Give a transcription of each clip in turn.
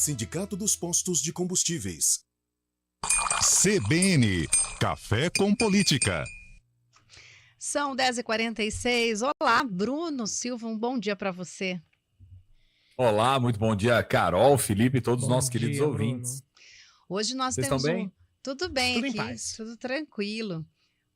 Sindicato dos Postos de Combustíveis. CBN, Café com Política. São 10h46. Olá, Bruno Silva, um bom dia para você. Olá, muito bom dia, Carol, Felipe e todos os nossos queridos ouvintes. Bruno. Hoje nós Vocês temos estão bem? Tudo bem Tudo aqui, em paz. tudo tranquilo.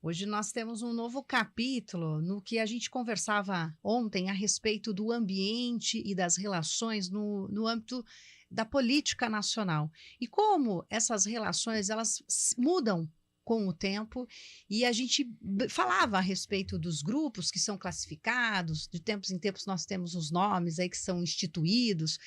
Hoje nós temos um novo capítulo no que a gente conversava ontem a respeito do ambiente e das relações no âmbito da política nacional. E como essas relações elas mudam com o tempo, e a gente falava a respeito dos grupos que são classificados, de tempos em tempos nós temos os nomes aí que são instituídos,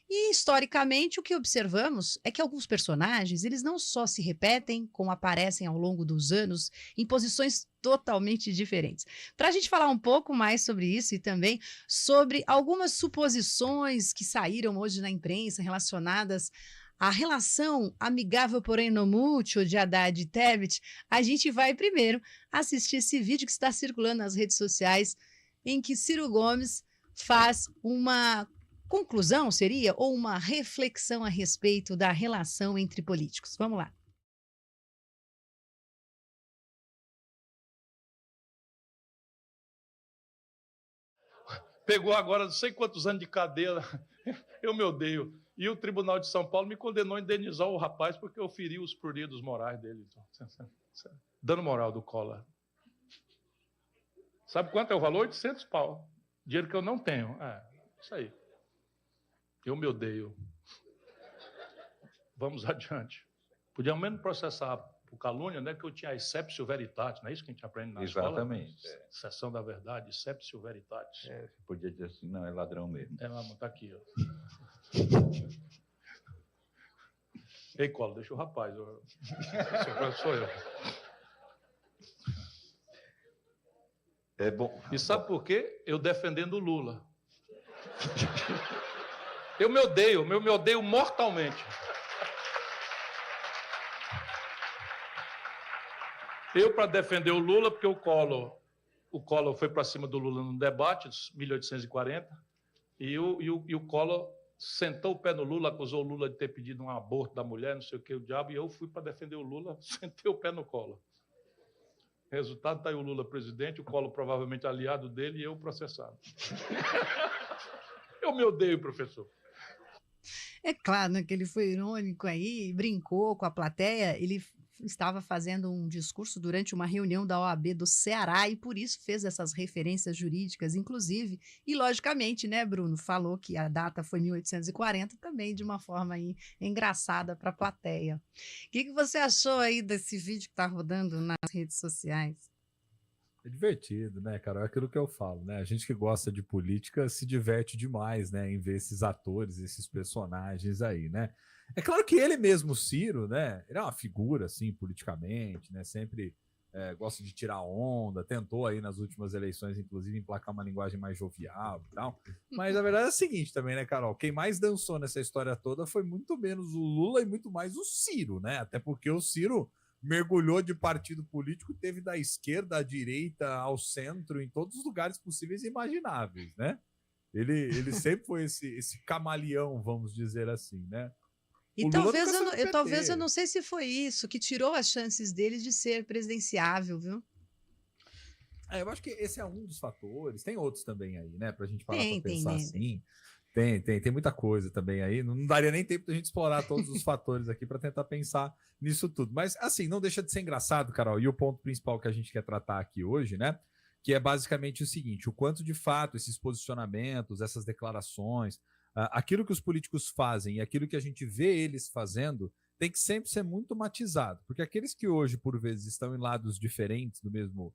e historicamente o que observamos é que alguns personagens, eles não só se repetem, como aparecem ao longo dos anos em posições totalmente diferentes. Para a gente falar um pouco mais sobre isso e também sobre algumas suposições que saíram hoje na imprensa relacionadas a relação amigável, porém não mútuo, de Haddad e Tebet, a gente vai primeiro assistir esse vídeo que está circulando nas redes sociais, em que Ciro Gomes faz uma conclusão, seria, ou uma reflexão a respeito da relação entre políticos. Vamos lá. Pegou agora não sei quantos anos de cadeia, eu me odeio. E o Tribunal de São Paulo me condenou a indenizar o rapaz porque eu feri os pruridos morais dele. Dano moral do Collor. Sabe quanto é o valor? 800 pau. Dinheiro que eu não tenho. Isso aí. Eu me odeio. Vamos adiante. Podia ao menos processar por calúnia, né? Que eu tinha exceptio veritatis, não é isso que a gente aprende na escola? Exatamente. Sessão da verdade, exceptio veritatis. Você podia dizer assim, não, é ladrão mesmo. Mas tá aqui, ó. Ei, Collor, deixa o rapaz. Sou eu. É bom. E sabe por quê? Eu defendendo o Lula. Eu me odeio mortalmente. Eu para defender o Lula, porque o Collor foi para cima do Lula no debate, 1840, e o Collor sentou o pé no Lula, acusou o Lula de ter pedido um aborto da mulher, não sei o que, o diabo, e eu fui para defender o Lula, sentei o pé no Collor. Resultado, está aí o Lula presidente, o Collor provavelmente aliado dele e eu processado. Eu me odeio, professor. É claro, né, que ele foi irônico aí, brincou com a plateia, ele estava fazendo um discurso durante uma reunião da OAB do Ceará e por isso fez essas referências jurídicas, inclusive, e logicamente, né, Bruno, falou que a data foi 1840 também de uma forma aí engraçada para a plateia. O que você achou aí desse vídeo que está rodando nas redes sociais? É divertido, né, Carol? É aquilo que eu falo, né? A gente que gosta de política se diverte demais, né, em ver esses atores, esses personagens aí, né? É claro que ele mesmo, Ciro, né? Ele é uma figura, assim, politicamente, né? Sempre gosta de tirar onda, tentou aí nas últimas eleições, inclusive, emplacar uma linguagem mais jovial e tal. Mas a verdade é a seguinte também, né, Carol? Quem mais dançou nessa história toda foi muito menos o Lula e muito mais o Ciro, né? Até porque o Ciro mergulhou de partido político, teve da esquerda à direita, ao centro, em todos os lugares possíveis e imagináveis, né? Ele sempre foi esse camaleão, vamos dizer assim, né? E talvez eu não sei se foi isso que tirou as chances dele de ser presidenciável, viu? Eu acho que esse é um dos fatores. Tem outros também aí, né? Pra gente parar pra Tem. pensar assim. Tem muita coisa também aí. Não daria nem tempo da gente explorar todos os fatores aqui para tentar pensar nisso tudo. Mas, assim, não deixa de ser engraçado, Carol. E o ponto principal que a gente quer tratar aqui hoje, né? Que é basicamente o seguinte: o quanto de fato esses posicionamentos, essas declarações, aquilo que os políticos fazem e aquilo que a gente vê eles fazendo tem que sempre ser muito matizado. Porque aqueles que hoje, por vezes, estão em lados diferentes do mesmo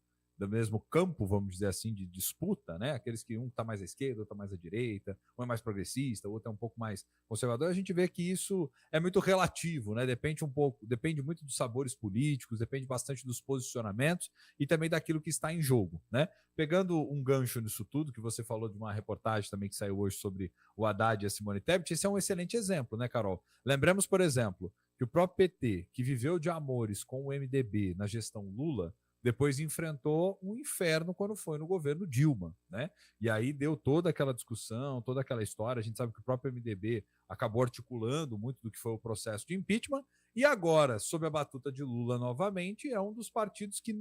campo, vamos dizer assim, de disputa, né? Aqueles que um está mais à esquerda, outro está mais à direita, um é mais progressista, o outro é um pouco mais conservador, a gente vê que isso é muito relativo, né? Depende muito dos sabores políticos, depende bastante dos posicionamentos e também daquilo que está em jogo, né? Pegando um gancho nisso tudo, que você falou de uma reportagem também que saiu hoje sobre o Haddad e a Simone Tebet, esse é um excelente exemplo, né, Carol? Lembramos, por exemplo, que o próprio PT, que viveu de amores com o MDB na gestão Lula, depois enfrentou um inferno quando foi no governo Dilma, né? E aí deu toda aquela discussão, toda aquela história. A gente sabe que o próprio MDB acabou articulando muito do que foi o processo de impeachment, e agora, sob a batuta de Lula novamente, é um dos partidos que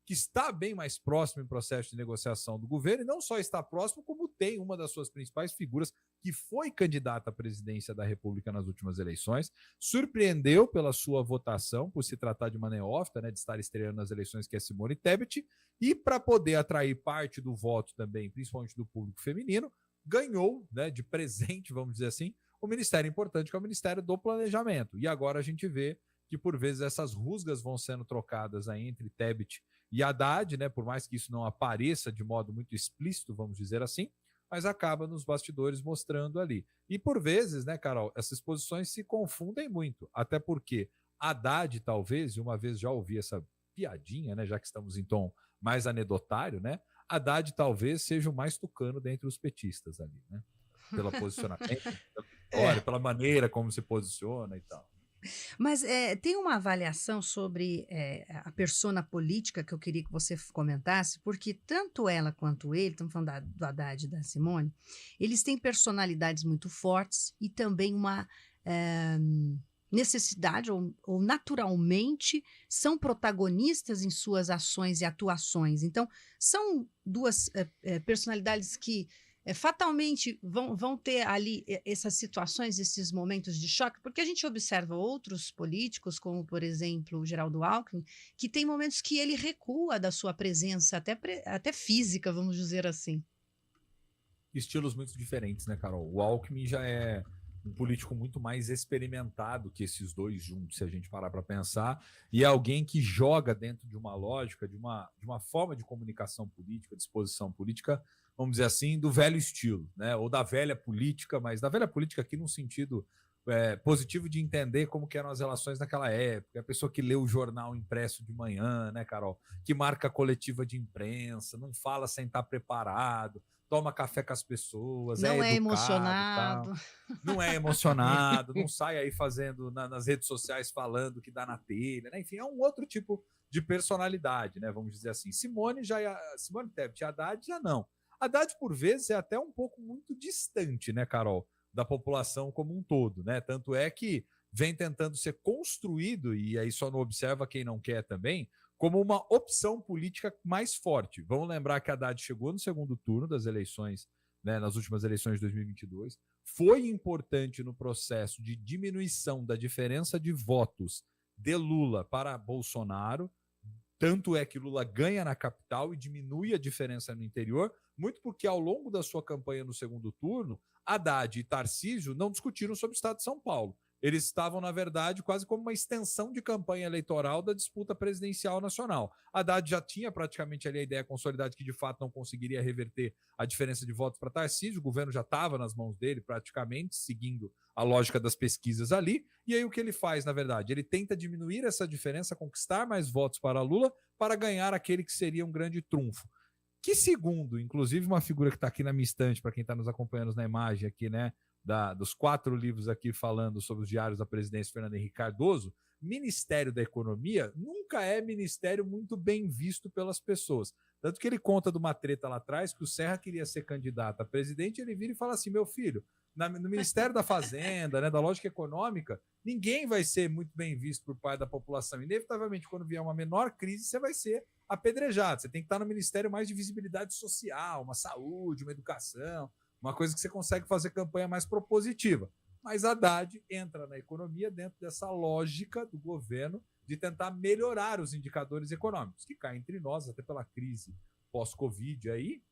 está bem mais próximo em processo de negociação do governo, e não só está próximo, como tem uma das suas principais figuras que foi candidata à presidência da República nas últimas eleições, surpreendeu pela sua votação, por se tratar de uma neófita, né, de estar estreando nas eleições, que é Simone Tebet, e para poder atrair parte do voto também, principalmente do público feminino, ganhou, né, de presente, vamos dizer assim, o ministério importante, que é o Ministério do Planejamento. E agora a gente vê que, por vezes, essas rusgas vão sendo trocadas aí entre Tebet e Haddad, né, por mais que isso não apareça de modo muito explícito, vamos dizer assim, mas acaba nos bastidores mostrando ali. E, por vezes, né, Carol, essas posições se confundem muito, até porque Haddad, talvez, e uma vez já ouvi essa piadinha, né, já que estamos em tom mais anedotário, né, Haddad talvez seja o mais tucano dentre os petistas ali, né, pelo posicionamento, pela história, pela maneira como se posiciona e tal. Mas tem uma avaliação sobre a persona política que eu queria que você comentasse, porque tanto ela quanto ele, estamos falando do Haddad e da Simone, eles têm personalidades muito fortes e também uma necessidade, ou naturalmente, são protagonistas em suas ações e atuações. Então, são duas personalidades que fatalmente vão ter ali essas situações, esses momentos de choque, porque a gente observa outros políticos, como, por exemplo, o Geraldo Alckmin, que tem momentos que ele recua da sua presença, até física, vamos dizer assim. Estilos muito diferentes, né, Carol? O Alckmin já é um político muito mais experimentado que esses dois juntos, se a gente parar para pensar, e é alguém que joga dentro de uma lógica, de uma forma de comunicação política, de exposição política, vamos dizer assim, do velho estilo, né? Ou da velha política, mas da velha política aqui num sentido positivo de entender como que eram as relações naquela época, a pessoa que lê o jornal impresso de manhã, né, Carol? Que marca a coletiva de imprensa, não fala sem estar preparado, toma café com as pessoas, não é educado, emocionado. não é emocionado, não sai aí fazendo nas redes sociais falando que dá na telha, né? Enfim, é um outro tipo de personalidade, né? Vamos dizer assim. Simone Tebet e Haddad já não. Haddad, por vezes, é até um pouco muito distante, né, Carol, da população como um todo, né? Tanto é que vem tentando ser construído, e aí só não observa quem não quer também, como uma opção política mais forte. Vamos lembrar que Haddad chegou no segundo turno das eleições, né, nas últimas eleições de 2022, foi importante no processo de diminuição da diferença de votos de Lula para Bolsonaro. Tanto é que Lula ganha na capital e diminui a diferença no interior, muito porque ao longo da sua campanha no segundo turno, Haddad e Tarcísio não discutiram sobre o estado de São Paulo. Eles estavam, na verdade, quase como uma extensão de campanha eleitoral da disputa presidencial nacional. Haddad já tinha praticamente ali a ideia consolidada de que, de fato, não conseguiria reverter a diferença de votos para Tarcísio, o governo já estava nas mãos dele, praticamente, seguindo a lógica das pesquisas ali, e aí o que ele faz, na verdade? Ele tenta diminuir essa diferença, conquistar mais votos para Lula, para ganhar aquele que seria um grande trunfo. Que, segundo, inclusive, uma figura que está aqui na minha estante, para quem está nos acompanhando na imagem aqui, né, dos 4 livros aqui falando sobre os diários da presidência Fernando Henrique Cardoso, Ministério da Economia nunca é ministério muito bem visto pelas pessoas. Tanto que ele conta de uma treta lá atrás, que o Serra queria ser candidato a presidente, ele vira e fala assim, meu filho, no Ministério da Fazenda, né, da lógica econômica, ninguém vai ser muito bem visto por parte da população. Inevitavelmente, quando vier uma menor crise, você vai ser apedrejado. Você tem que estar no Ministério mais de visibilidade social, uma saúde, uma educação, uma coisa que você consegue fazer campanha mais propositiva. Mas Haddad entra na economia dentro dessa lógica do governo de tentar melhorar os indicadores econômicos, que cá entre nós, até pela crise pós-Covid aí,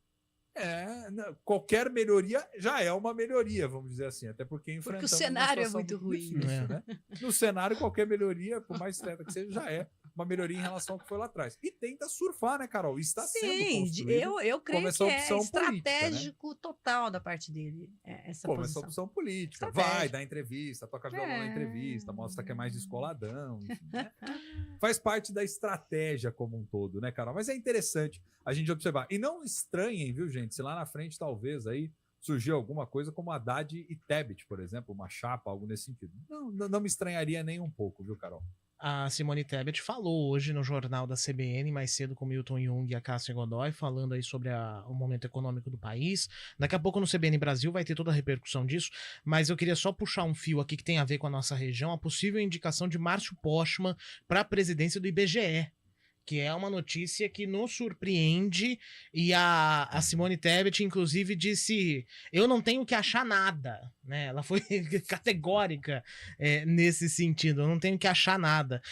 qualquer melhoria já é uma melhoria, vamos dizer assim, até porque enfrentamos o cenário é muito ruim. difícil, né? No cenário, qualquer melhoria, por mais treta que seja, já é uma melhoria em relação ao que foi lá atrás. E tenta surfar, né, Carol? Está sendo construído. Eu creio essa que é opção estratégico política, né? total da parte dele, essa Como posição. essa opção política. Estratégico. Vai, dá entrevista, toca violão na entrevista, mostra que é mais descoladão, enfim, né? Faz parte da estratégia como um todo, né, Carol? Mas é interessante a gente observar. E não estranhem, viu, gente, se lá na frente talvez aí surgiu alguma coisa como Haddad e Tebet, por exemplo, uma chapa, algo nesse sentido. Não me estranharia nem um pouco, viu, Carol? A Simone Tebet falou hoje no jornal da CBN, mais cedo com o Milton Jung e a Cássia Godoy, falando aí sobre o momento econômico do país. Daqui a pouco no CBN Brasil vai ter toda a repercussão disso, mas eu queria só puxar um fio aqui que tem a ver com a nossa região, a possível indicação de Márcio Postman para a presidência do IBGE, que é uma notícia que nos surpreende, e a Simone Tebet, inclusive, disse, eu não tenho que achar nada, né? Ela foi categórica nesse sentido, eu não tenho que achar nada.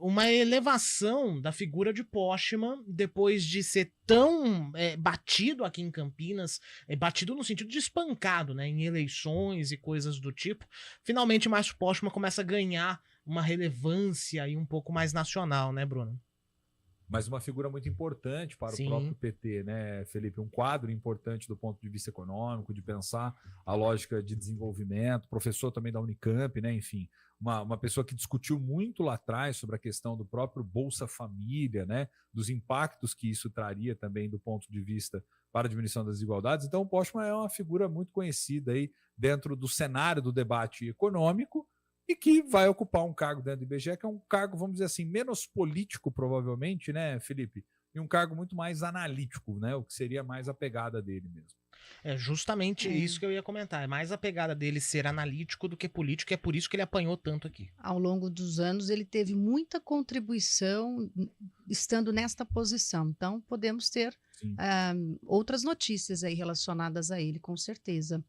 Uma elevação da figura de Postman, depois de ser tão batido aqui em Campinas, batido no sentido de espancado, né? Em eleições e coisas do tipo, finalmente Márcio Postman começa a ganhar uma relevância aí um pouco mais nacional, né, Bruno? Mas uma figura muito importante para Sim. o próprio PT, né, Felipe? Um quadro importante do ponto de vista econômico, de pensar a lógica de desenvolvimento, professor também da Unicamp, né? Enfim, uma pessoa que discutiu muito lá atrás sobre a questão do próprio Bolsa Família, né? Dos impactos que isso traria também do ponto de vista para a diminuição das desigualdades. Então, o Postman é uma figura muito conhecida aí dentro do cenário do debate econômico, e que vai ocupar um cargo dentro do IBGE, que é um cargo, vamos dizer assim, menos político, provavelmente, né, Felipe? E um cargo muito mais analítico, né? O que seria mais a pegada dele mesmo. É justamente isso que eu ia comentar. É mais a pegada dele ser analítico do que político, e é por isso que ele apanhou tanto aqui. Ao longo dos anos, ele teve muita contribuição estando nesta posição. Então, podemos ter outras notícias aí relacionadas a ele, com certeza.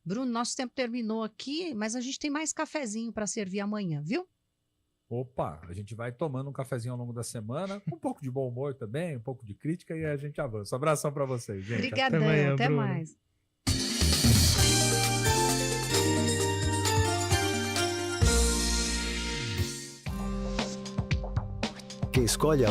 Bruno, nosso tempo terminou aqui, mas a gente tem mais cafezinho para servir amanhã, viu? Opa, a gente vai tomando um cafezinho ao longo da semana, um pouco de bom humor também, um pouco de crítica, e a gente avança. Um abração para vocês, gente. Obrigadão, até Bruno. mais. Quem escolhe a